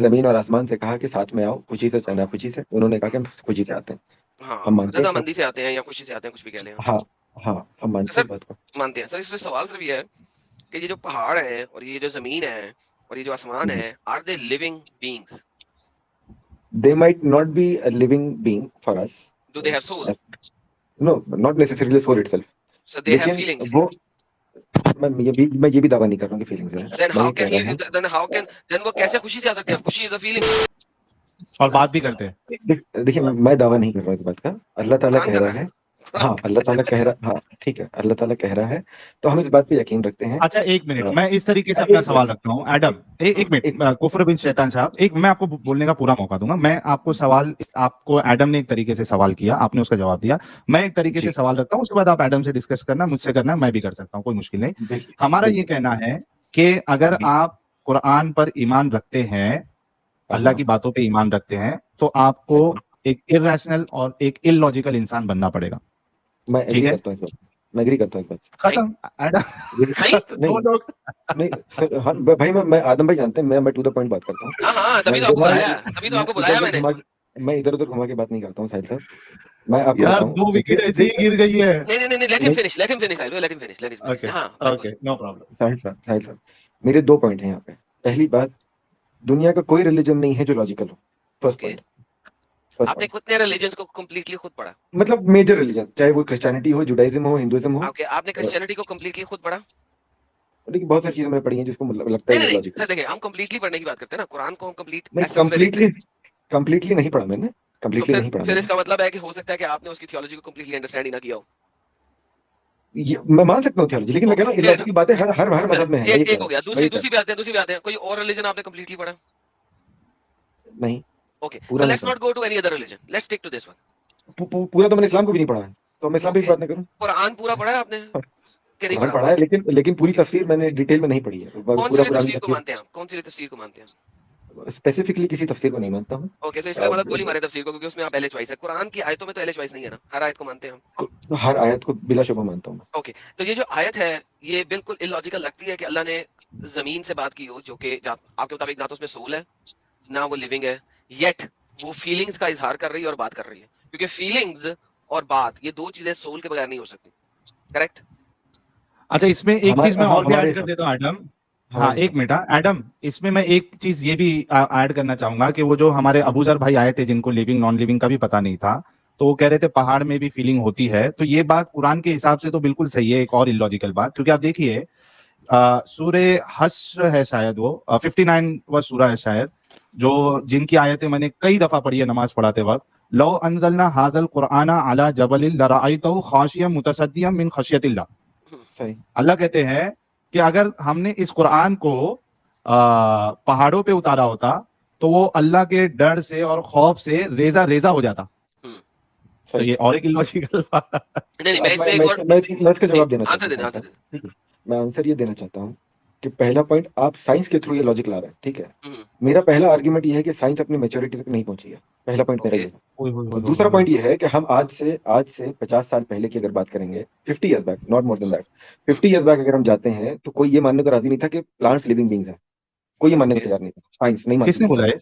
زمین اور آسمان سے کہا کہ ساتھ میں آؤ خوشی سے چلنا خوشی سے, انہوں نے کہا کہ ہم خوشی سے آتے ہیں, ہاں ہم مانتے ہیں. رضامندی سے آتے ہیں یا خوشی سے آتے ہیں, کچھ بھی کہہ لیں ہم. ہاں ہاں ہم مانتے ہیں سر اس بات کو. مانتے ہیں سر. اس میں سوال صرف یہ ہے کہ یہ جو پہاڑ ہیں اور یہ جو زمین ہے اور یہ جو آسمان ہے, are they living beings? They might not be a living being for us. Do they have soul? No, not necessarily soul itself. So they have لیکن فیلنگس؟ وہ میں یہ بھی دعویٰ نہیں کر رہا ہوں کہ فیلنگز ہیں. دین میں ہاؤ یہ کہہ رہا ہوں کین دین وہ کیسے خوشی سے آ سکتے ہیں؟ خوشی از اے فیلنگ. اور بات بھی کرتے ہیں. دیکھیے میں دعویٰ نہیں کر رہا ہوں اس بات کا. اللہ تعالیٰ قرآن کہہ کر رہا رہا ہے, ہے. ہاں اللہ تعالیٰ کہہ رہا, ہاں ٹھیک ہے اللہ تعالیٰ کہہ رہا ہے تو ہم اس بات پہ یقین رکھتے ہیں. اچھا ایک منٹ, میں اس طریقے سے اپنا سوال رکھتا ہوں ایڈم. ایک منٹ, کفر بن شیطان صاحب, ایک میں آپ کو بولنے کا پورا موقع دوں گا. میں آپ کو سوال, آپ کو ایڈم نے ایک طریقے سے سوال کیا, آپ نے اس کا جواب دیا. میں ایک طریقے سے سوال رکھتا ہوں, اس کے بعد آپ ایڈم سے ڈسکس کرنا, مجھ سے کرنا, میں بھی کر سکتا ہوں, کوئی مشکل نہیں. ہمارا یہ کہنا ہے کہ اگر آپ قرآن پر ایمان رکھتے ہیں, اللہ کی باتوں پہ ایمان رکھتے ہیں, تو آپ کو ایک ارریشنل اور ایک ان لاجیکل انسان بننا پڑے گا. میں ایگری کرتا ہوں اس بات, میں ایگری کرتا ہوں اس بات. ختم. نہیں سر, ہاں بھائی میں آدم بھائی جانتے ہیں میں ٹو دا پوائنٹ بات کرتا ہوں. ہاں تبھی تو آپ کو بلایا, تبھی تو آپ کو بلایا میں نے. میں ادھر ادھر گھما کے بات نہیں کرتا ہوں ساحل صاحب. میں آپ کو یار بتاؤں 2 وکٹ ایسے ہی گر گئی ہے. نہیں لیٹ ہم فنش, لیٹ ہم فنش, لیٹ ہم فنش. ہاں اوکے نو پرابلم. ساحل صاحب میرے 2 پوائنٹ ہیں یہاں پہ. پہلی بات, دنیا کا کوئی ریلیجن نہیں ہے جو لاجیکل ہو. First point. آپ نے کتنے ریلیجنز کو کمپلیٹلی خود پڑھا؟ مطلب میجر ریلیجن, چاہے وہ کرسچینٹی ہو, جوڈائزم ہو, ہندوازم ہو. آپ نے کرسچینٹی کو کمپلیٹلی خود پڑھا؟ لیکن بہت ساری چیزیں میں نے پڑھی ہیں جس کو لگتا ہے نہیں لاجیکل. سر دیکھیں, ہم کمپلیٹلی پڑھنے کی بات کرتے ہیں نا, قرآن کو ہم کمپلیٹلی نہیں پڑھا میں نے, کمپلیٹلی نہیں پڑھا. پھر اس کا مطلب ہے کہ ہو سکتا ہے کہ آپ نے اس کی تھیولوجی کو کمپلیٹلی انڈرسٹینڈ ہی نہ کیا ہو. میں مان سکتا ہوں تھیولوجی, لیکن میں کہہ رہا ہوں اللاجیکل باتیں ہر مذہب میں ہیں. ایک ہو گیا. دوسری بھی آتے ہیں. کوئی اور ریلیجن آپ نے کمپلیٹلی پڑھا؟ نہیں. Okay, so let's not go to any other religion. Let's stick to this one. پورا تو میں نے اسلام کو بھی نہیں پڑھا ہے, تو میں اسلام پہ بات نہیں کروں. قرآن پورا پڑھا ہے آپ نے کہ نہیں قرآن پڑھا ہے, لیکن پوری تفسیر میں نے ڈیٹیل میں نہیں پڑھی ہے. کون سی تفسیر کو مانتے ہیں آپ؟ کون سی تفسیر کو مانتے ہیں؟ اسپیسیفکلی کسی تفسیر کو نہیں مانتا ہوں. اوکے, تو اس کا مطلب گولی مارے تفسیر کو, کیونکہ اس میں آپ اہل چوائس ہے. قرآن کی آیتوں میں تو اہل چوائس نہیں ہے نا, ہر آیت کو مانتے ہیں ہم. ہر آیت کو بلا شبہ مانتا ہوں. اوکے, تو یہ جو آیت ہے یہ بالکل اللاجیکل لگتی ہے کہ اللہ نے زمین سے بات کی ہو, جو کہ آپ کے مطابق نہ تو اس میں سول ہے نہ وہ لیونگ ہے, یٹ وہ فیلنگز کا اظہار کر رہی ہے اور بات کر رہی ہے, کیونکہ فیلنگز اور بات یہ 2 چیزیں سول کے بغیر نہیں ہو سکتی. کریکٹ؟ اچھا اس میں ایک چیز میں اور بھی ایڈ کر دیتا ہوں ایڈم. ہاں ایک منٹ ایڈم, اس میں ایک چیز یہ بھی ایڈ کرنا چاہوں گا کہ وہ جو ہمارے ابو ذر بھائی آئے تھے جن کو لیونگ نان لیونگ کا بھی پتا نہیں تھا, تو وہ کہہ رہے تھے پہاڑ میں بھی فیلنگ ہوتی ہے. تو یہ بات قرآن کے حساب سے تو بالکل صحیح ہے, ایک اور اللاجیکل بات, کیونکہ آپ دیکھیے سورہ حشر ہے شاید, وہ 59 سورہ ہے شاید, جو جن کی آیتیں میں نے کئی دفعہ پڑھی ہے نماز پڑھاتے وقت. لو انزلنا هذا القرآن على جبل لرأيته خاشعا متصدعا من خشیۃ اللہ. اللہ کہتے ہیں کہ اگر ہم نے اس قرآن کو پہاڑوں پہ اتارا ہوتا تو وہ اللہ کے ڈر سے اور خوف سے ریزہ ریزہ ہو جاتا. تو یہ اور ایک اللاجیکل بات. میں اس کا جواب دینا چاہتا ہوں. میں آنسر یہ دینا چاہتا ہوں کہ پہلا پوائنٹ آپ سائنس کے تھرو یہ لاجک لا رہے ہیں, ٹھیک ہے. میرا پہلا آرگیومنٹ یہ ہے کہ سائنس اپنی میچورٹی تک نہیں پہنچی ہے. پہلا پوائنٹ میرا یہ ہے. دوسرا پوائنٹ یہ ہے کہ ہم آج سے 50 سال پہلے کی اگر بات کریں گے, 50 years back, not more than that, 50 years back اگر ہم جاتے ہیں تو کوئی یہ ماننے کو راضی نہیں تھا کہ پلانٹس لیونگ بینگز ہیں. کوئی یہ ماننے کو تیار نہیں تھا. سائنس نہیں مانتی. کس نے بولا ہے؟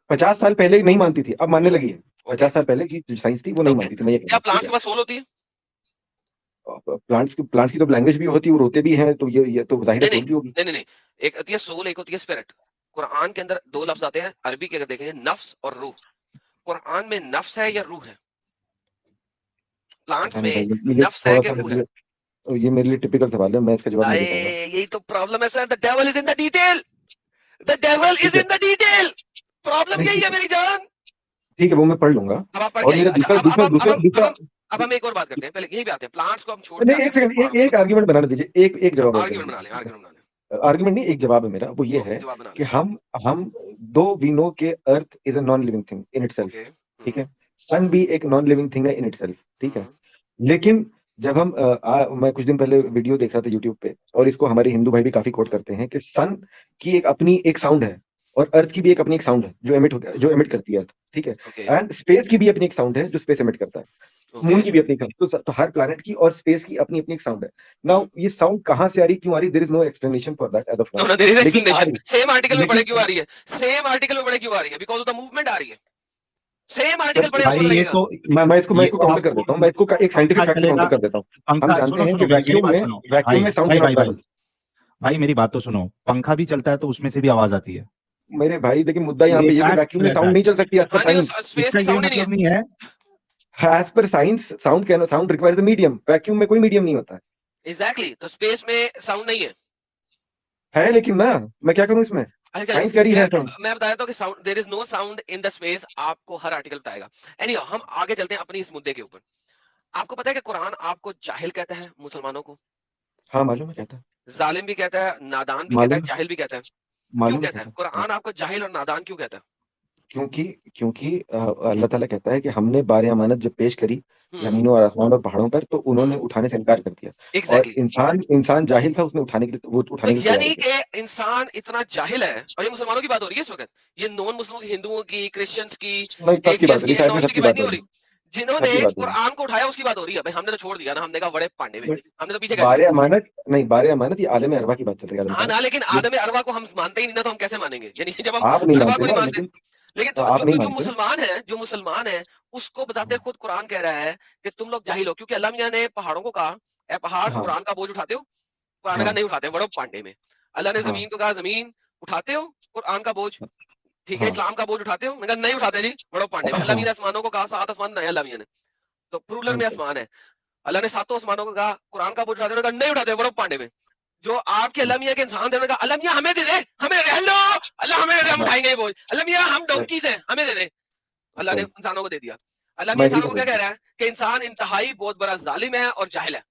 50 سال پہلے نہیں مانتی تھی, اب ماننے لگی ہے. 50 سال پہلے کی جو سائنس تھی وہ نہیں مانتی تھی. کیا پلانٹس کے پاس سول ہوتی ہے؟ پلانٹس کی تو لینگویج بھی ہوتی ہے, وہ روتے بھی ہیں, تو یہ تو ظاہر ہے بھی ہوگی. نہیں, ایک ہوتی ہے سول, ایک ہوتی ہے اسپرٹ. قرآن کے اندر 2 لفظ آتے ہیں عربی کے, اگر دیکھیں گے نفس اور روح. قرآن میں نفس ہے یا روح ہے؟ پلانٹس میں نفس ہے کہ روح ہے؟ یہ میرے لیے ٹپیکل سوال ہے, میں اس کا جواب نہیں دے پاؤں گا. یہی تو پرابلم ہے سر, the devil is in the detail. The devil is in the detail. Problem یہی ہے میری جان. ٹھیک ہے, وہ میں پڑھ لوں گا. اب ہم ایک اور بات کرتے ہیں, پہلے یہی بھی آتے ہیں پلانٹس کو ہم چھوڑ دیں. ایک آرگیومنٹ بنانا دیجیے, ایک جواب. آرگیومنٹ نہیں, ایک جواب ہے میرا, وہ یہ ہے کہ ہم دو وی نو کہ earth is a non living thing in itself, ٹھیک ہے. سن بھی ایک نان لیونگ تھنگ ہے ان اٹ سیلف, ٹھیک ہے. لیکن جب میں کچھ دن پہلے ویڈیو دیکھ رہا تھا یوٹیوب پہ, اور اس کو ہمارے ہندو بھائی بھی کافی کوٹ کرتے ہیں کہ سن کی ایک اپنی ایک ساؤنڈ ہے, اور ارتھ کی بھی ایک اپنی ایک ساؤنڈ ہے جو ایمٹ کرتی ہے ارتھ, ٹھیک ہے. اینڈ اسپیس کی بھی اپنی ایک ساؤنڈ ہے جو اسپیس ایمٹ کرتا ہے. مون کی بھی اپنی تو ہر پلانٹ کی اور اسپیس کی اپنی اپنی ایک ساؤنڈ ہے. ناؤ یہ ساؤنڈ کہاں سے آ رہی کیوں آ رہی, there is no explanation for that as of now. لیکن سیم آرٹیکل میں پڑھے کیوں آ رہی ہے, سیم آرٹیکل میں پڑھے کیوں آ رہی ہے, بیکاز آف دا موومنٹ آ رہی ہے. سیم آرٹیکل پڑھے بھائی یہ تو میں اس کو کاؤنٹر کر دیتا ہوں, میں اس کو ایک سائنٹیفک فیکٹ کاؤنٹر کر دیتا ہوں. ہم جانتے ہیں کہ ویکیوم میں ساؤنڈ کینٹ ٹریول. بھائی میری بات تو سنو, پنکھا بھی چلتا ہے تو اس میں سے بھی آواز آتی ہے میرے بھائی. لیکن مدعا یہاں پہ یہ کہ ویکیوم میں ساؤنڈ نہیں چل سکتی ایز پر سائنس. اس کا یہ مطلب نہیں ہے as per science sound requires a medium. Vacuum میں کوئی میڈیم نہیں ہوتا ہے. ایگزیکٹلی, تو اسپیس میں ساؤنڈ نہیں ہے لیکن میں کیا کروں اس میں, سائنس کہہ رہی ہے. میں بتایا تو کہ sound, there is know sound in the space, آپ کو ہر آرٹیکل بتائے گا. اینی ہم آگے چلتے ہیں اپنی اس مدعے کے اوپر. آپ کو پتا ہے کہ قرآن آپ کو جاہل کہتا ہے مسلمانوں کو؟ ہاں معلوم ہے کہتا ہے. ظالم بھی کہتا ہے, نادان بھی کہتا ہے, جاہل بھی کہتا ہے. کیوں کہتا ہے قرآن آپ کو جاہل اور نادان کیوں کہتا ہے؟ کیونکہ اللہ تعالیٰ کہتا ہے کہ ہم نے بار امانت جب پیش کری زمینوں اور آسمانوں اور پہاڑوں پر تو انہوں نے اٹھانے سے انکار کر دیا. اور انسان جاہل تھا, اس نے اٹھانے کے لیے وہ اٹھانے کے لیے. یعنی کہ انسان اتنا جاہل ہے, اور یہ مسلمانوں کی بات ہو رہی ہے اس وقت, یہ نون مسلموں کی, ہندوؤں کی, کرسچنس کی, ایتھیسٹ کی, ایگنوسٹک کی بات نہیں ہو رہی. جنہوں نے قرآن کو اٹھایا اس کی بات ہو رہی ہے. ہم نے تو چھوڑ دیا نا, ہم نے کہا بڑے پانڈے میں, ہم نے تو پیچھے بار امانت یہ عالم اروا کی بات چل رہی ہے. ہاں نا, لیکن عالم اروا کو ہم مانتے ہی نہیں نا, تو ہم کیسے مانیں گے؟ یعنی جب ہم اروا کو نہیں مانتے. لیکن جو مسلمان ہے اس کو بذات خود قرآن کہہ رہا ہے کہ تم لوگ جاہل ہو, کیونکہ اللہ میاں نے پہاڑوں کو کہا اے پہاڑ قرآن کا بوجھ اٹھاتے ہو؟ قرآن نے کہا نہیں اٹھاتے, بڑو پانڈے میں. اللہ نے زمین کو کہا زمین اٹھاتے ہو قرآن کا بوجھ, ٹھیک ہے, اسلام کا بوجھ اٹھاتے ہو؟ میں کہا نہیں اٹھاتے جی, بڑو پانڈے میں. اللہ میاں نے آسمانوں کو کہا, 7 آسمان نئے اللہ میاں نے, تو پرولر میں آسمان ہے. اللہ نے 7 آسمانوں کو کہا قرآن کا بوجھ اٹھاتے ہو, نہیں اٹھاتے, بڑو پانڈے میں. جو آپ کے اللہ میاں کے انسان دے, اللہ میاں ہمیں دے دے, ہمیں دے, ہلو اللہ ہمیں دے دے, ہم اٹھائیں گے یہ بوجھ. اللہ میاں ہم ڈونکیز ہیں, ہمیں دے دے. اللہ نے انسانوں کو دے دیا. اللہ میاں انسانوں کو کیا کہہ رہا ہے کہ انسان انتہائی بہت بڑا ظالم ہے اور جاہل ہے.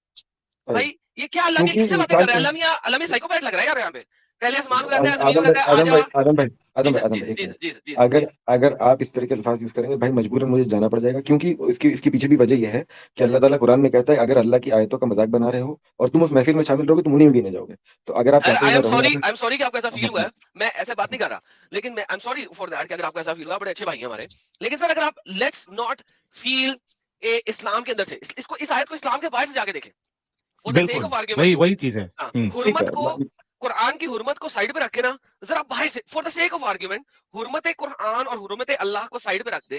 بھائی یہ کیا اللہ میاں کس سے باتیں کر رہا ہے؟ اللہ میاں سائیکوپیتھ لگ رہا ہے یار یہاں پہ. پہلے آسمان کو کہتا ہے, زمین کو کہتا ہے. اگر آپ اس طرح کے الفاظ یوز کریں گے بھائی مجبوراً مجھے جانا پڑ جائے گا, کیونکہ اس کے پیچھے بھی وجہ یہ ہے کہ اللہ تعالیٰ قرآن میں کہتا ہے اگر اللہ کی آیتوں کا مذاق بنا رہے ہو اور تم اس محفل میں شامل رہو گے تو منہ نہیں گنے جاؤ گے. تو اگر آپ سوری کہ آپ کو ایسا فیل ہوا ہے, میں ایسے بات نہیں کر رہا, لیکن میں I'm sorry for that کہ اگر آپ کو ایسا فیل ہوا, بڑے اچھے بھائی ہیں ہمارے. لیکن سر اگر آپ لیٹس ناٹ فیل اسلام کے اندر سے, اس آیت کو اسلام کے باہر سے جا کے دیکھیں. وہی چیز ہے. حرمت کو, قرآن کی حرمت کو سائڈ پہ رکھ کے نا ذرا باہر سے, for the sake of argument, حرمت قرآن اور حرمت اللہ کو سائڈ پہ رکھ دیں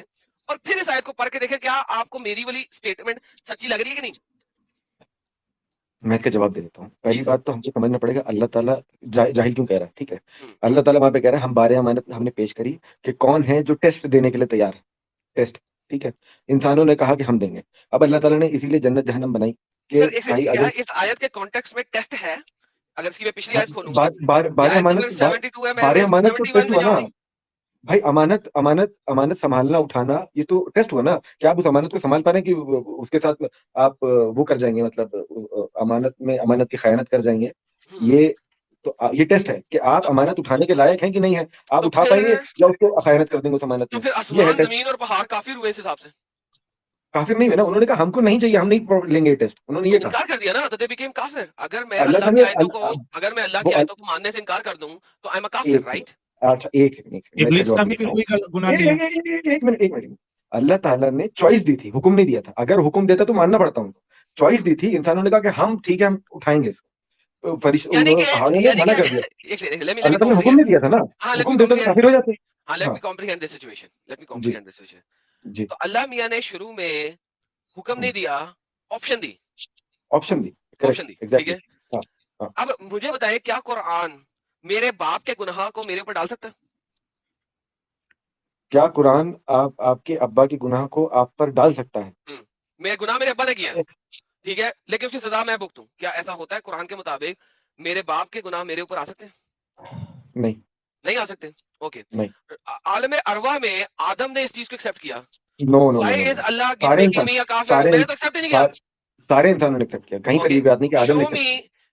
اور پھر اس آیت کو پڑھ کے دیکھیں کیا آپ کو میری والی سٹیٹمنٹ سچی لگ رہی ہے کہ نہیں. میں اس کا جواب دے دیتا ہوں. پہلی بات تو ہم کو سمجھنا پڑے گا اللہ تعالیٰ جاہل کیوں کہہ رہا ہے. ٹھیک ہے, اللہ تعالیٰ وہاں پہ کہہ رہا ہے ہم بار امانت ہم نے پیش کری کہ کون ہے جو ٹیسٹ دینے کے لیے تیار ہے. ٹیسٹ, ٹھیک ہے, انسانوں نے کہا کہ ہم دیں گے. اب اللہ تعالیٰ نے اسی لیے جنت جہنم بنائی کہ اس آیت کے کانٹیکسٹ میں ٹیسٹ ہے. اگر اس کی میں پچھلی آیت کھولوں گا, بار امانت تو ٹیسٹ ہوا نا بھائی. امانت سنبھالنا اٹھانا یہ تو ٹیسٹ ہوا نا کہ آپ اس امانت کو سنبھال پا رہے ہیں کہ اس کے ساتھ آپ وہ کر جائیں گے, مطلب امانت کی خیانت کر جائیں گے. یہ ٹیسٹ ہے کہ آپ امانت اٹھانے کے لائق ہیں کہ نہیں ہے, آپ اٹھا پائیں گے یا اس کو خیانت کر دیں گے اس امانت میں. پھر آسمان زمین اور پہاڑ کافر ہوئے اس حساب سے. کافر نہیں ہے نا, انہوں نے کہا ہم کو نہیں چاہیے, ہم نہیں لیں گے ٹیسٹ. انہوں نے یہ انکار کر دیا نا, تو دے بیکیم کافر. اگر میں اللہ کی آیتوں کو ماننے سے انکار کر دوں تو آئی ایم اے کافر, رائٹ؟ اچھا ایک منٹ. اللہ تعالیٰ نے چوائس دی تھی, حکم نہیں دیا تھا. اگر حکم دیتا تو ماننا پڑتا ہوں. چوائس دی تھی, انسانوں نے کہا کہ ہم ٹھیک ہے ہم اٹھائیں گے اس کو. پہاڑوں نے منع کر دیا. اللہ تعالیٰ نے حکم نہیں دیا تھا نا, حکم دیتا تو کافر ہو جاتے. Let me comprehend this situation. تو اللہ میاں نے شروع میں حکم نہیں دیا, آپشن دی. ٹھیک ہے. اب مجھے بتائیں کیا قرآن میرے باپ کے گناہ کو میرے اوپر ڈال سکتا ہے؟ کیا قرآن آپ کے ابا کے گناہ کو آپ پر ڈال سکتا ہے؟ میرے گناہ میرے ابا نے کیا ہے, ٹھیک ہے, لیکن اس کی سزا میں بھگتوں. کیا ایسا ہوتا ہے قرآن کے مطابق میرے باپ کے گناہ میرے اوپر آ سکتے ہیں؟ نہیں آ سکتے. اوکے, عالم اروا میں آدم نے اس چیز کو ایکسپٹ کیا. سارے انسانوں نے ایکسپٹ کیا. کہیں پر یہ بات نہیں کہ آدم نے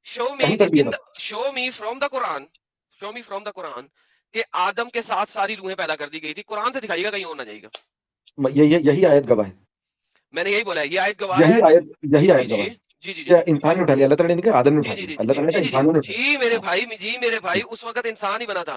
show me from the Quran کہ آدم کے ساتھ ساری روحیں پیدا کر دی گئی تھی. قرآن سے دکھائیے گا, کہیں اور نہ جائے گا. یہی آیت گواہ ہے. میں نے یہی بولا ہے, یہ آیت گواہ ہے. یہی آیت گواہ ہے. جی انسان نے اٹھا لیا, اللہ تعالیٰ نے کہا آدم نے اٹھا لیا. اللہ تعالیٰ نے جی میرے بھائی, اس وقت انسان ہی بنا تھا.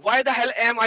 why the hell am I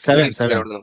7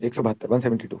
172, 172।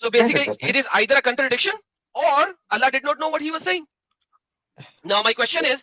So basically it is either a contradiction or Allah did not know what he was saying. Now my question is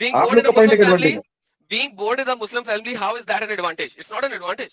Being born in a Muslim family, being born in a Muslim family, how is that an advantage? It's not an advantage.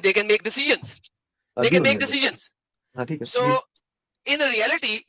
They can make decisions. So in reality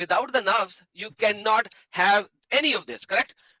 Without the nafs you cannot have any of this, correct?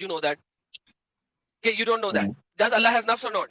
you know that. Okay, you don't know that. Does Allah has nafs or not?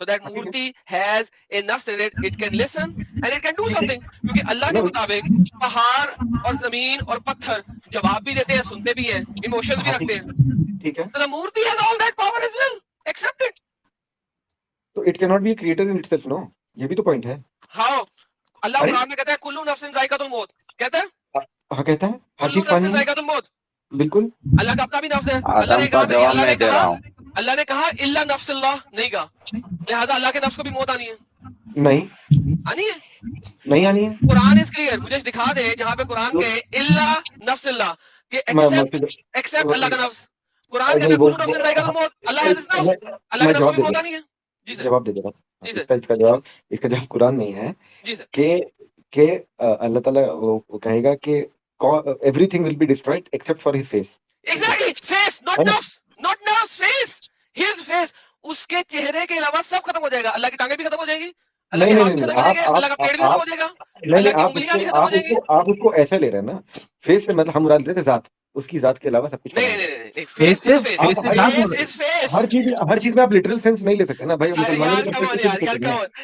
So that murti has a nafs in it, it can listen and it can do something. کیونکہ اللہ کے مطابق پہاڑ اور زمین اور پتھر جواب بھی دیتے ہیں, سنتے بھی ہیں, ایموشنز بھی رکھتے ہیں. ٹھیک ہے, So the murti has all that power as well. Accept it. تو it can not be a creator in itself. No, یہ بھی تو پوائنٹ ہے. How? اللہ قرآن میں کہتا ہے کلو نفس ذائقۃ الموت, کہتا ہے, ہاں کہتا ہے ہر کلو چیز فانی نفس ہے. ذائقۃ الموت. بالکل, اللہ کا اپنا بھی نفس ہے. اللہ نے کہا الا نفس اللہ نہیں کہا, لہٰذا اللہ کے نفس کو بھی موت آنی ہے. نہیں آنی ہے, نہیں آنی ہے. قرآن از کلیئر. مجھے دکھا دے جہاں پہ قرآن کہے الا نفس اللہ, کہ ایکسپٹ اللہ کا نفس. قرآن کہتا ہے کلو نفس ذائقۃ الموت, اللہ has his nafs, اللہ کے نفس کو بھی موت آنی ہے. جی سر, جواب دے دے رہا جی ہوں. سر, اس کا جواب قرآن میں ہی ہے جی سر. کہ اللہ تعالیٰ وہ کہے گا کہ everything will be destroyed except for his face. Exactly, face, not nafs, not nafs, face, his face. اس کے چہرے کے علاوہ سب ختم ہو جائے گا. اللہ کی ٹانگیں بھی ختم ہو جائیں گی, اللہ کے ہاتھ بھی ختم ہو جائیں گے, اللہ کا پیٹ بھی ختم ہو جائے گا, اللہ کی انگلیاں بھی ختم ہو جائیں گی. آپ اس کو ایسا لے رہے ہیں نا, فیس سے مطلب ہم مراد لیتے ذات, اس کی ذات کے علاوہ سب کچھ. نہیں, face is face, face is face. ہر چیز میں آپ لٹرل سینس نہیں لے سکتے نا بھائی.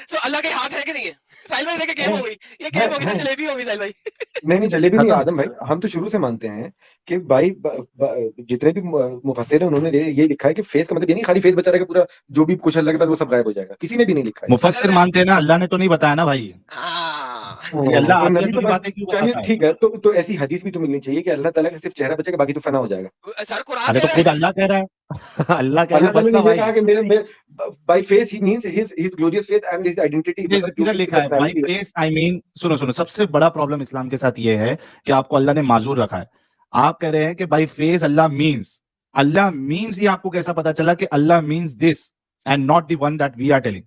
سو اللہ کے ہاتھ ہے کہ نہیں ہے؟ ساحل بھائی دیکھیں گیم ہو گئی, یہ گیم ہو گئی, جلیبی ہو گئی ساحل بھائی. نہیں جلیبی نہیں آدم بھائی, ہم تو شروع سے مانتے ہیں کہ بھائی جتنے بھی مفسر ہیں انہوں نے یہ لکھا ہے کہ فیس کا مطلب یہ نہیں خالی فیس بچا رہے گا, پورا جو بھی کچھ اللہ کے پاس وہ سب غائب ہو جائے گا. کسی نے بھی نہیں لکھا ہے. مفسر مانتے ہیں نا, اللہ نے تو نہیں بتایا نا بھائی. چلیے ٹھیک ہے, تو ایسی حدیث بھی تو ملنی چاہیے کہ اللہ تعالیٰ کا صرف چہرہ بچے گا, باقی تو فنا ہو جائے گا. سر قرآن ارے تو خود اللہ کہہ رہا ہے, اللہ کہہ رہا ہے by face he means his glorious face and his identity. ادھر لکھا ہے بائی فیس, آئی مین سنو, سب سے بڑا پرابلم اسلام کے ساتھ یہ ہے کہ آپ کو اللہ نے معذور رکھا ہے. آپ کہہ رہے ہیں کہ بائی فیس اللہ مینس, یہ آپ کو کیسا پتا چلا کہ اللہ means this and not the one that we are telling.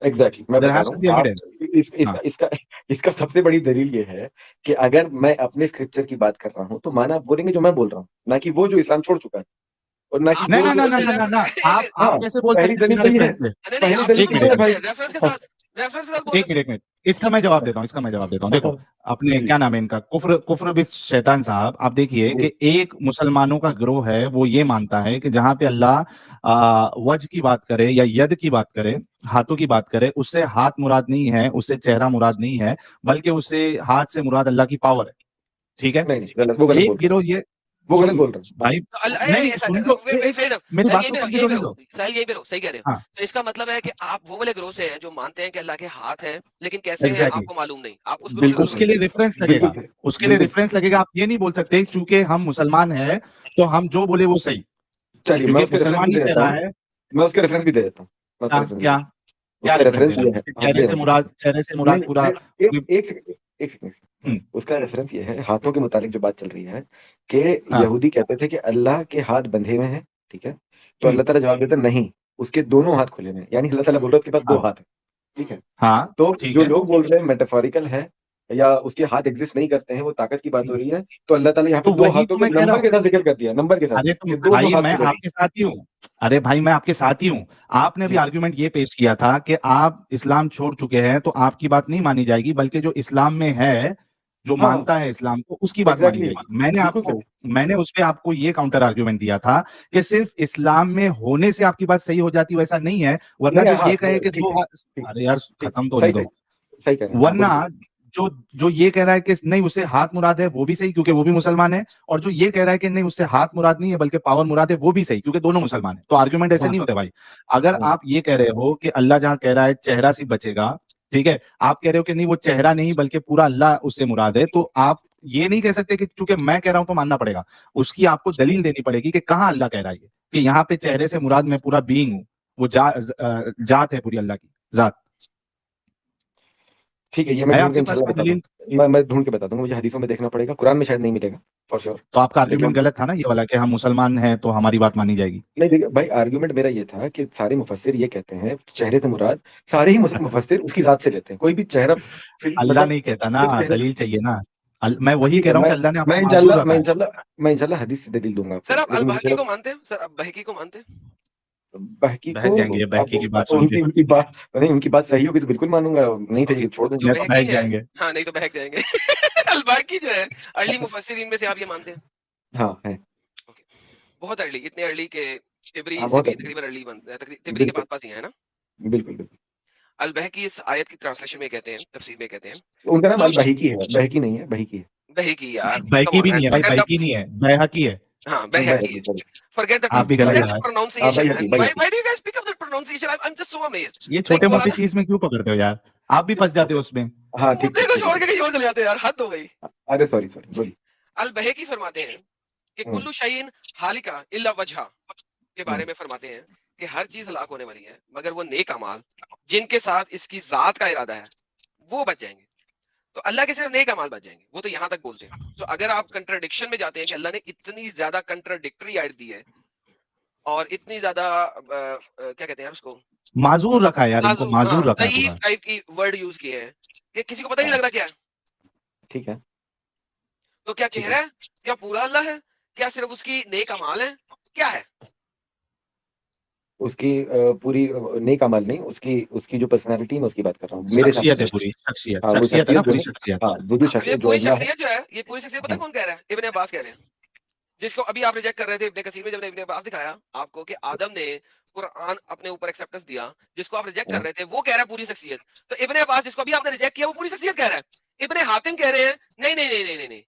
Exactly, میں بتا رہا ہوں اس کا سب سے بڑی دلیل یہ ہے کہ اگر میں اپنے اسکرپچر کی بات کر رہا ہوں تو مانا آپ بولیں گے جو میں بول رہا ہوں, نہ کہ وہ جو اسلام چھوڑ چکا ہے. اور نہ آپ کیسے بول ایک منٹ, اس کا میں جواب دیتا ہوں. دیکھو اپنے کیا نام ہے ان کا, کفر بھی شیطان صاحب. آپ دیکھیے کہ ایک مسلمانوں کا گروہ ہے وہ یہ مانتا ہے کہ جہاں پہ اللہ وجہ کی بات کرے یا ید کی بات کرے, ہاتھوں کی بات کرے, اس سے ہاتھ مراد نہیں ہے, اس سے چہرہ مراد نہیں ہے, بلکہ اس سے ہاتھ سے مراد اللہ کی پاور ہے. ٹھیک ہے, ایک گروہ یہ وہ غلط بول رہا بھائی, صحیح کہہ رہے ہو. تو اس کا مطلب ہے کہ آپ وہ والے گروہ سے ہیں جو مانتے ہیں کہ اللہ کے ہاتھ ہیں, لیکن کیسے ہیں آپ کو معلوم نہیں. آپ اس کے لیے ریفرنس لگے گا, آپ یہ نہیں بول سکتے چونکہ ہم مسلمان ہیں تو ہم جو بولے وہ صحیح. چلیے میں اس کا ریفرنس بھی دے دیتا ہوں. کیا ریفرنس ہے؟ چہرے سے مراد پورا. ایک اس کا ریفرنس یہ ہے, ہاتھوں کے متعلق جو بات چل رہی ہے کہ یہودی کہتے تھے کہ اللہ کے ہاتھ بندھے ہوئے ہیں, ٹھیک ہے, تو اللہ تعالیٰ جواب دیتا نہیں, اس کے دونوں ہاتھ کھلے ہوئے ہیں, یعنی اللہ تعالیٰ بول رہا ہے اس کے پاس 2 ہاتھ ہیں. ٹھیک ہے, تو جو لوگ بول رہے ہیں میٹافوریکل ہے یا اس کے ہاتھ ایگزسٹ نہیں کرتے ہیں, وہ طاقت کی بات ہو رہی ہے, تو اللہ تعالیٰ یہاں پہ 2 ہاتھوں کو نمبر کے ساتھ ذکر کر دیا, نمبر کے ساتھ. میں آپ کے ساتھ ہی ہوں. ارے بھائی میں آپ کے ساتھ ہی ہوں. آپ نے بھی آرگیومنٹ یہ پیش کیا تھا کہ آپ اسلام چھوڑ چکے ہیں تو آپ کی بات نہیں مانی جائے گی, بلکہ جو اسلام میں ہے, جو مانتا ہے اسلام کو, اس کی بات مانی جائے گی. میں نے اس پہ آپ کو یہ کاؤنٹر آرگیومنٹ دیا تھا کہ صرف اسلام میں ہونے سے آپ کی بات صحیح ہو جاتی, ویسا نہیں ہے. ورنہ جو یہ کہے کہ ارے یار ختم تو نہیں دو, ورنہ جو یہ کہہ رہا ہے کہ نہیں اس سے ہاتھ مراد ہے وہ بھی صحیح کیونکہ وہ بھی مسلمان ہے, اور جو یہ کہہ رہا ہے کہ نہیں اس سے ہاتھ مراد نہیں ہے بلکہ پاور مراد ہے وہ بھی صحیح کیونکہ دونوں مسلمان ہیں. تو آرگیومنٹ ایسے نہیں ہوتے بھائی. اگر آپ یہ کہہ رہے ہو کہ اللہ جہاں کہہ رہا ہے چہرہ سے بچے گا, ٹھیک ہے, آپ کہہ رہے ہو کہ نہیں وہ چہرہ نہیں بلکہ پورا اللہ اس سے مراد ہے, تو آپ یہ نہیں کہہ سکتے کہ چونکہ میں کہہ رہا ہوں تو ماننا پڑے گا. اس کی آپ کو دلیل دینی پڑے گی کہ کہاں اللہ کہہ رہا ہے کہ یہاں پہ چہرے سے مراد میں پورا بینگ ہوں, وہ ذات ہے پوری اللہ کی ذات. ٹھیک ہے, یہ میں ڈھونڈ کے بتا دوں گا, مجھے حدیثوں میں دیکھنا پڑے گا, قرآن میں شاید نہیں ملے گا فار شیور. تو آپ کا آرگیومنٹ غلط تھا نا یہ والا کہ ہم مسلمان ہیں تو ہماری بات مانی جائے گی. نہیں دیکھیے بھائی, آرگیومنٹ میرا یہ تھا کہ سارے مفسر یہ کہتے ہیں چہرے سے مراد, سارے ہی مفسر اس کی ذات سے لیتے ہیں, کوئی بھی چہرہ اللہ نہیں کہتا نا, دلیل چاہیے نا. میں وہی کہہ رہا ہوں کہ اللہ نے میں انشاءاللہ حدیث سے دلیل دوں گا. سر آپ البہقی کو مانتے ہیں؟ سر آپ بہقی کو مانتے ہیں؟ بہقی کی بات ان کی بات صحیح ہوگی تو بالکل مانوں گا, نہیں تو چھوڑ دوں گا. ہاں نہیں تو بہک جائیں گے. البہقی جو ہے ارلی مفسرین میں سے, آپ یہ مانتے ہیں؟ ہاں ہے, بہت ارلی, اتنے ارلی کہ تبری سے بھی تقریباً ارلی بنتا ہے, تبری کے پاس ہی ہے نا. بالکل بالکل. البہقی اس آیت کی ٹرانسلیشن میں کہتے ہیں, تفسیر میں کہتے ہیں, ان کا نام البہقی ہے, بہقی نہیں ہے, بہقی ہے. بہقی یار, بہقی بھی نہیں ہے بھائی, بہقی نہیں ہے, بہقی ہے. ہاں بہقی. Forget the آپ بھی غلط جگہ. pronunciation, man. Why do you guys pick up the pronunciation? I'm just so amazed. یہ چھوٹے موٹی چیز میں کیوں پکڑتے ہو یار, آپ بھی پھنس جاتے ہو اس میں. ہاں ٹھیک مدعے کو چھوڑ کے کہیں اور چلے جاتے ہیں یار, حد ہو گئی. ارے سوری بولیے. البہقی فرماتے ہیں کہ کلو شیء ہالکا الا وجہا کے بارے میں فرماتے ہیں کہ ہر چیز ہلاک ہونے والی ہے مگر وہ نیک اعمال جن کے ساتھ اس کی ذات کا ارادہ ہے وہ بچ جائیں گے. تو اللہ کے صرف نیک اعمال بچ جائیں گے, وہ تو یہاں تک بولتے ہیں. تو اگر آپ کنٹراڈکشن میں جاتے ہیں کہ اللہ نے اتنی زیادہ کنٹراڈکٹری آیت دی ہے اور اتنی زیادہ کیا کہتے ہیں اس کو, معذور رکھا ہے یار, ان کو معذور رکھا ہے, ضعیف ٹائپ کی ورڈ یوز کیے ہیں کہ کسی کو پتہ نہیں لگ رہا کیا ہے. ٹھیک ہے, تو کیا چہرہ ہے, کیا پورا اللہ ہے, کیا صرف اس کی نیک اعمال ہیں, کیا ہے اس کی پوری نیک عمل نہیں, اس کی جو پرسنالٹی میں اس کی بات کر رہا ہوں. میرے شخصیت ہے پوری, شخصیت ہاں, وہ شخصیت ہے نا, جو پوری شخصیت. ہاں وہ جو یہ جو پوری اللہ ہے, شخصیت جو ہے, یہ پوری شخصیت پتہ کون کہہ رہا ہے, ابن عباس کہہ رہے ہیں, جس کو ابھی آپ ریجیکٹ کر رہے تھے ابن کثیر میں, جب نے ابن عباس دکھایا آپ کو کہ آدم نے قرآن اپنے اوپر ایکسیپٹنس دیا, جس کو آپ ریجیکٹ کر رہے تھے وہ کہہ رہا ہے پوری شخصیت. تو ابن عباس جس کو ابھی آپ نے ریجیکٹ کیا وہ پوری شخصیت کہہ رہا ہے. ابن حاتم کہہ رہے ہیں نہیں نہیں نہیں نہیں نہیں,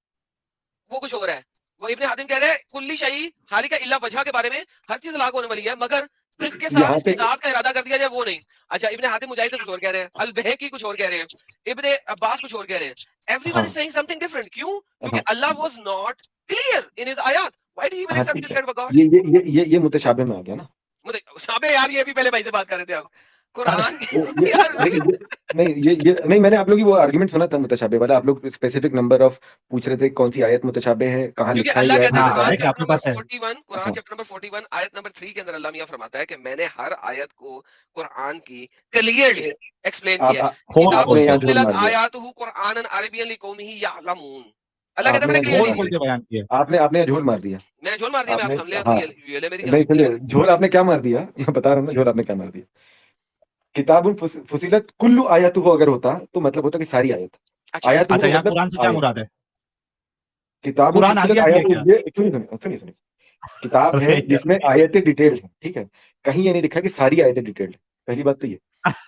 وہ کچھ ہو رہا ہے. وہ ابن حاتم کہہ رہے ہیں کلی شیء ہالکا الا وجہا کے بارے میں ہر چیز ہلاک ہونے والی ہے مگر جس کے ساتھ اس کی ذات کا ارادہ کر دیا جائے وہ نہیں. اچھا, ابن حاتم مجاہد سے کچھ اور کہہ رہے ہیں, البہقی کچھ اور کہہ رہے ہیں, ابن عباس کچھ اور کہہ رہے ہیں. Everyone is seeing something different. کیوں؟ کیونکہ اللہ was not clear in his آیات. Why do you even accept this kind of a God? یہ متشابہ میں آ گیا نا. شابہ یار, یہ بھی پہلے بھائی سے بات کر رہے تھے آپ قرآن نہیں, میں نے آپ لوگ کی وہ آرگومنٹ سنا تھا متشابہ والا. آپ لوگ اسپیسیفک نمبر آف پوچھ رہے تھے کون سی آیت متشابہ ہے, کہاں کیونکہ لکھا اللہ ہے. کہتا ہے قرآن آپ کے پاس ہے چیپٹر نمبر 41 آیت نمبر 3 کے اندر اللہ میاں فرماتا ہے کہ میں نے ہر آیت کو قرآن کی کلیئرلی ایکسپلین کیا ہے. کتاب فصلت آیاتہ قرآنا عربیا لقوم یعلمون. اللہ کہتا ہے میں نے کلیئرلی بیان کیا. آپ نے جھول مار دیا. میں نے جھول مار دیا, میں آپ سمجھ لیں تو یہ لے میری نہیں سمجھے, جھول آپ نے کیا مار دیا, میں بتا رہا ہوں نا جھول آپ نے کیا مار دیا. کتاب فصلت کلو آیاتہ اگر ہوتا تو مطلب ہوتا کہ ساری آیت. اچھا, یہاں قرآن سے کیا مراد ہے؟ کتاب قرآن آ گیا سنیے, کتاب ہے جس میں آیتیں ڈیٹیلڈ ہیں. ٹھیک ہے, کہیں یہ نہیں لکھا کہ ساری آیتیں ڈیٹیلڈ. پہلی بات تو یہ.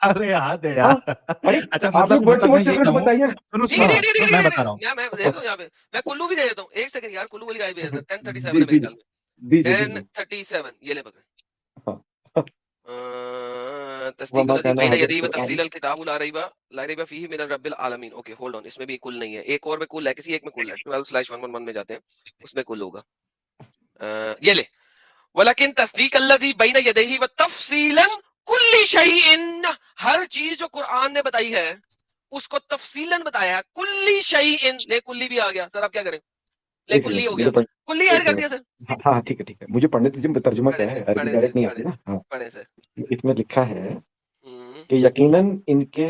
ارے یار اچھا, آپ لوگ بتائیے. میں بتا رہا ہوں, میں دے دوں یہاں پہ, میں کلو بھی دے دیتا ہوں. ایک سیکنڈ یار, کلو والی آیت بھی دے دیتا ہوں. 1037 ہے میرے خیال میں, 1037 یہ لے پکڑ. تصدیق الذی بین یدیہ وتفصیل الکتاب لا ریب فیہ من رب العالمین. اوکے ہولڈ آن, اس میں بھی کل نہیں ہے, ایک اور میں کل ہے, کسی ایک میں کل ہے. 12/111 میں جاتے ہیں, اس میں کل ہوگا. یہ لے, ولکن تصدیق الذی بین یدیہ وتفصیلا کل شیء, ہر چیز جو قرآن نے بتائی ہے اس کو تفصیلاً بتایا ہے. کل شیء, لے کلی بھی آ گیا. سر آپ کیا کریں, لے کلی ہو گیا, کلی ایڈ کر دیا سر. ہاں ٹھیک ہے, مجھے پڑھنے دیجیے, ترجمہ کیا ہے, عربی ڈائریکٹ نہیں آتی نا. پڑھیں سر. اس میں لکھا ہے کہ یقیناً ان کے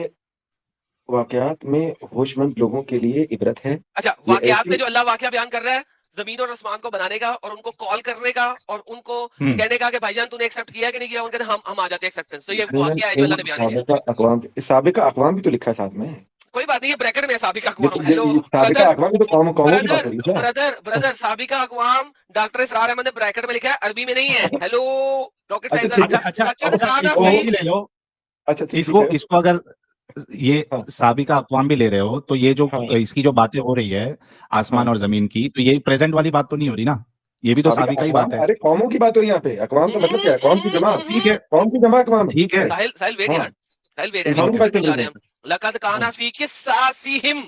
واقعات میں ہوش مند لوگوں کے لیے عبرت ہے. اچھا, واقعات میں جو اللہ واقعہ بیان کر رہا ہے زمین اور آسمان کو بنانے کا, اور ان کو کال کرنے کا, اور ان کو کہنے کا کہ بھائی جان تو نے ایکسیپٹ کیا کہ نہیں کیا, ان کہتے ہم آ جاتے ہیں ایکسیپٹنس. تو یہ واقعہ ہے جو اللہ نے بیان کیا. سابقہ اقوام بھی تو لکھا ہے ساتھ میں. کوئی بات نہیں, یہ بریکٹ میں سابقہ اقوام. ہیلو بردر, سابقہ اقوام ڈاکٹر اسرار احمد نے بریکٹ میں لکھا ہے, عربی میں نہیں ہے. Hello rocket science. اس کو اگر یہ سابقہ اقوام بھی لے رہے ہو تو یہ جو اس کی جو باتیں ہو رہی ہے آسمان اور زمین کی, تو یہ پریزنٹ والی بات تو نہیں ہو رہی نا, یہ بھی تو سابقہ ہی بات ہے. ارے قوموں کی بات ہو رہی ہے یہاں پہ, اقوام کا مطلب کیا ہے, قوم کی جمع. ٹھیک ہے, قوم کی جمع اقوام. ٹھیک ہے, لقد کان فی قصصہم,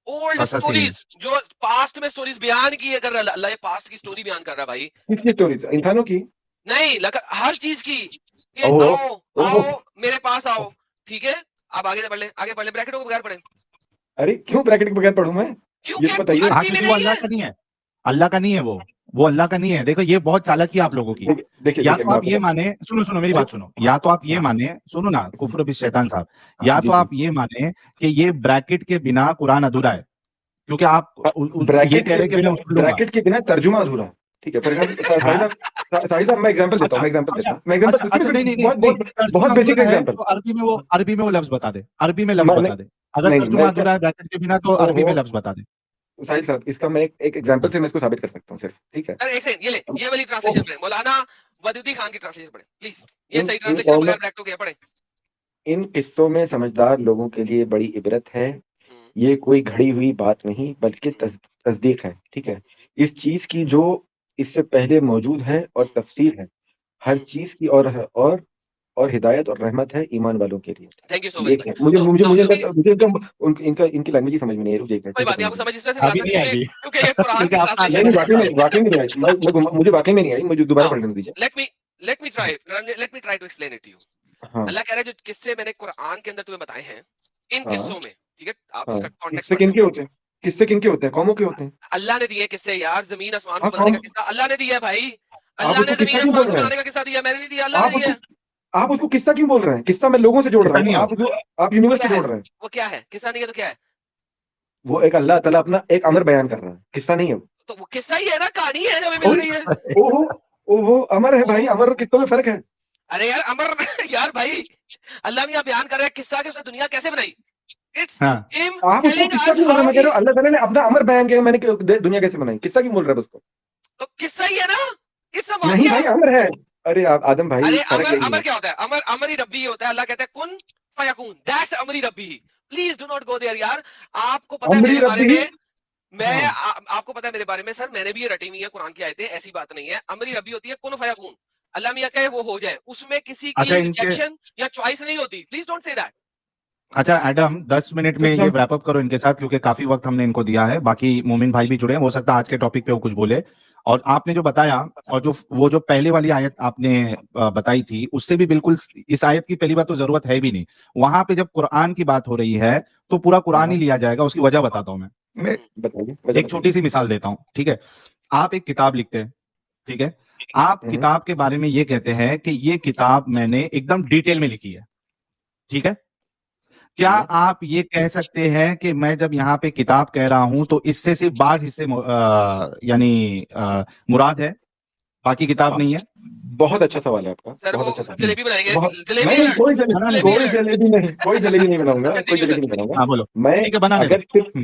اولڈ سٹوریز جو پاسٹ میں سٹوریز بیان کی, اگر اللہ پاسٹ کی سٹوری بیان کر رہا ہے بھائی. کس کی سٹوریز, انسانوں کی نہیں, ہر چیز کی. آؤ میرے پاس آؤ. ٹھیک ہے, آپ آگے پڑھ لیں, آگے پڑھ لیں, بریکٹ کو بغیر پڑھیں. ارے کیوں بریکٹ کے بغیر پڑھوں میں, وہ اللہ کا نہیں ہے, اللہ کا نہیں ہے, وہ اللہ کا نہیں ہے. دیکھو یہ بہت چالاکی ہے آپ لوگوں کی. یا تو آپ یہ مانے, سنو میری بات سنو, یا تو آپ یہ مانے, سنو نا کفر بالشیطان صاحب, یا تو آپ یہ مانے کہ یہ بریکٹ کے بنا قرآن ادھورا ہے, کیونکہ آپ یہ کہہ رہے کہ میں بریکٹ کے بنا ترجمہ ادھورا. ٹھیک ہے, میں ایگزامپل دیتا ہوں. بہت بیسک ایگزامپل. عربی میں وہ لفظ بتا دے, عربی میں لفظ بتا دے. اگر ترجمہ ادھورا ہے بریکٹ کے بنا تو عربی میں لفظ بتا دے. ساحل صاحب, اس کا میں ایک ایگزامپل سے میں اس کو ثابت کر سکتا ہوں صرف. ٹھیک ہے, یہ والی ٹرانسلیشن پڑھیں, مولانا ودودی خان کی ٹرانسلیشن پڑھیں پلیز. یہ صحیح ٹرانسلیشن بغیر بریکٹ ہو گیا, پڑھیں. ان قصوں میں سمجھدار لوگوں کے لیے بڑی عبرت ہے، یہ کوئی گھڑی ہوئی بات نہیں بلکہ تصدیق ہے، ٹھیک ہے، اس چیز کی جو اس سے پہلے موجود ہے اور تفسیر ہے ہر چیز کی، اور ہدایت اور رحمت ہے ایمان والوں کے لیے. Thank you so very much. ان کی لینگویج ہی سمجھ میں نہیں آئی. کوئی بات نہیں, آپ کو سمجھ اس وجہ سے نہیں آ سکتی کیونکہ یہ قرآن کی ٹرانسلیشن ہے. واقعی میں نہیں آئی, مجھے واقعی میں نہیں آئی, مجھے دوبارہ پڑھ لینے دیجیے. Let me try to explain it to you. اللہ کہہ رہا ہے جو قصے میں نے قرآن کے اندر تمہیں بتائے ہیں ان قصوں میں, ٹھیک ہے, آپ اس کا کانٹیکسٹ کن کے ہوتے ہیں, قصے کن کے ہوتے ہیں, قوموں کے ہوتے ہیں. اللہ نے دیے قصے یار, زمین آسمان کو بنانے کا قصہ اللہ نے دیا ہے بھائی. اللہ نے زمین آسمان کو بنانے کا قصہ دیا, میں نے نہیں دیا, اللہ نے دیا. آپ اس کو قصہ کیوں بول رہے ہیں؟ قصہ میں لوگوں سے جوڑ رہا ہوں, آپ یونیورس سے جوڑ رہے ہیں. وہ کیا ہے قصہ, نہیں ہے تو کیا ہے؟ وہ ایک اللہ تعالیٰ اپنا ایک امر بیان کر رہا ہے, قصہ نہیں ہے. تو وہ قصہ ہی ہے نا, کہانی ہے جو ہمیں مل رہی ہے. وہ امر ہے بھائی, امر اور قصوں میں فرق ہے. ارے یار امر یار بھائی, اللہ بھی یہاں بیان کر رہا ہے قصہ کہ اس نے دنیا کیسے بنائی. آپ اس کو قصہ کیوں بول رہے ہیں؟ میں کہہ رہا ہوں اللہ تعالیٰ نے اپنا امر بیان کیا, میں نے دنیا کیسے بنائی, قصہ کیوں بول رہے ہیں اس کو؟ تو قصہ ہی ہے نا, نہیں بھائی امر ہے. ارے آدم بھائی, امر کیا ہوتا ہے؟ امر ہی ربی ہوتا ہے. اللہ کہتا ہے کن فیکون, دیٹس امری ربی. Please do not go there یار. آپ کو پتہ ہے میرے بارے میں آپ کو پتا ہے میرے بارے میں سر, میں نے بھی یہ رٹی ہوئی ہے قرآن کی آیتیں, ایسی بات نہیں ہے. امری ربی ہوتی ہے کن فیکون, اللہ میاں کہے وہ ہو جائے, اس میں کسی کی ریجیکشن یا چوائس نہیں ہوتی. Please don't say that. اچھا ایڈم 10 منٹ میں یہ ریپ اپ کرو ان کے ساتھ, کیونکہ کافی وقت ہم نے ان کو دیا ہے. باقی مومن بھائی بھی جڑے ہیں, ہو سکتا ہے آج کے ٹاپک پہ وہ کچھ بولے. اور آپ نے جو بتایا, اور جو پہلے والی آیت آپ نے بتائی تھی, اس سے بھی بالکل اس آیت کی پہلی بات تو ضرورت ہے بھی نہیں. وہاں پہ جب قرآن کی بات ہو رہی ہے تو پورا قرآن ہی لیا جائے گا. اس کی وجہ بتاتا ہوں میں ایک چھوٹی سی مثال دیتا ہوں, ٹھیک ہے. آپ ایک کتاب لکھتے ہیں, ٹھیک ہے, آپ کتاب کے بارے میں یہ کہتے ہیں کہ یہ کتاب میں نے ایک دم ڈیٹیل میں لکھی ہے, ٹھیک ہے. کیا آپ یہ کہہ سکتے ہیں کہ میں جب یہاں پہ کتاب کہہ رہا ہوں تو اس سے صرف بعض حصے یعنی مراد ہے, باقی کتاب نہیں ہے؟ بہت اچھا سوال ہے آپ کا. سر وہ جلیبی بنائیں گے, کوئی جلیبی نہیں بناؤں گا. بولو, میں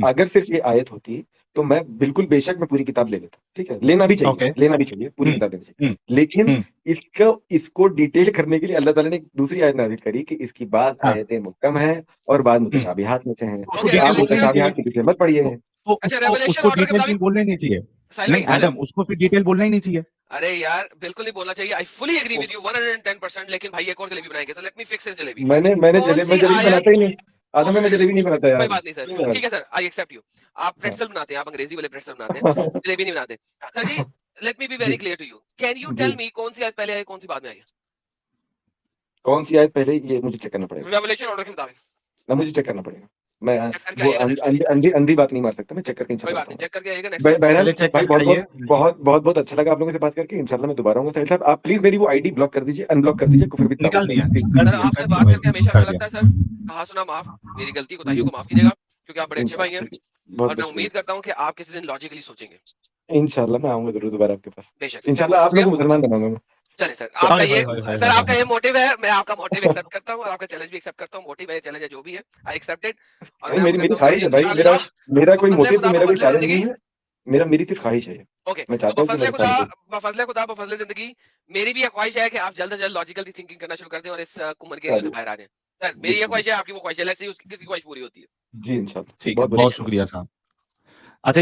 اگر صرف یہ آیت ہوتی تو میں بالکل بے شک میں پوری کتاب لے لیتا, ٹھیک ہے, لینا بھی چاہیے پوری کتاب لینی چاہیے. لیکن اس کو ڈیٹیل کرنے کے لیے اللہ تعالیٰ نے دوسری آیت نازل کری کہ اس کی بعض آیتیں محکم ہیں اور بعض متشابہات میں سے ہیں. آپ متشابہات کے پیچھے مت پڑیے. اس کو ڈیٹیل بولنا ہی نہیں چاہیے. نہیں ایڈم, اس کو پھر ڈیٹیل بولنا ہی نہیں چاہیے. ارے یار بالکل نہیں بولنا چاہیے. I fully agree with you 110%. لیکن بھائی ایک اور جلیبی بنائیں گے تو let me fix this jalebi. میں جلیبی بناتا ہی نہیں. آدھا میں جلیبی نہیں بناتا یار. کوئی بات نہیں سر, ٹھیک ہے سر, I accept you. آپ پریٹزل بناتے ہیں, آپ انگریزی والے پریٹزل بناتے ہیں, جلیبی نہیں بناتے. سر جی let me be very clear to you. Can you tell me کون سی آیت پہلے آئی کون سی بعد میں آئی ہے؟ کون سی آیت پہلے, یہ مجھے چیک کرنا پڑے گا. ریویلیشن آرڈر کے مطابق. نہ مجھے چیک کرنا پڑے گا. میں اندھی بات نہیں مار سکتا, میں چیک کر کے چیک کر کے آئے گا. بہت اچھا لگا آپ لوگوں سے بات کر کے. انشاءاللہ میں دوبارہ ہوں گا. ساحل صاحب آپ پلیز میری وہ آئی ڈی بلاک کر دیجیے, ان بلاک کر دیجیے, کفر بھی نکال دیا. سر آپ سے بات کر کے ہمیشہ اچھا لگتا ہے سر. کہا سنا معاف, میری غلطی کوتاہیوں کو معاف کیجیے گا کیونکہ آپ بڑے اچھے بھائی ہیں, اور میں امید کرتا ہوں کہ آپ کسی دن لاجیکلی سوچیں گے. انشاءاللہ میں آؤں گا ضرور دوبارہ آپ کے پاس. بے شک انشاءاللہ آپ لوگ کو مسلمان بناؤں گا. چلے سر, آپ کا یہ موٹیو ہے, میں آپ کا موٹیو ایکسپٹ کرتا ہوں اور آپ کا چیلنج بھی ایکسپٹ کرتا ہوں. موٹیو ہے, چیلنج ہے, جو بھی ہے آئی ایکسپٹ اٹ. اور میری خواہش ہے بھائی, میرا کوئی موٹیو تو میرا کوئی چیلنج نہیں ہے, میری صرف خواہش ہے. اوکے, بفضل خدا بفضل زندگی میری بھی یہ خواہش ہے کہ آپ جلد از جلد لاجیکل تھنکنگ کرنا شروع کر دیں اور اس کمر کے ایریا سے باہر آ جائیں. سر میری یہ خواہش ہے, آپ کی وہ خواہش ہے, کس کی خواہش پوری ہوتی ہے. جی انشاءاللہ. ٹھیک ہے, بہت شکریہ صاحب. اچھا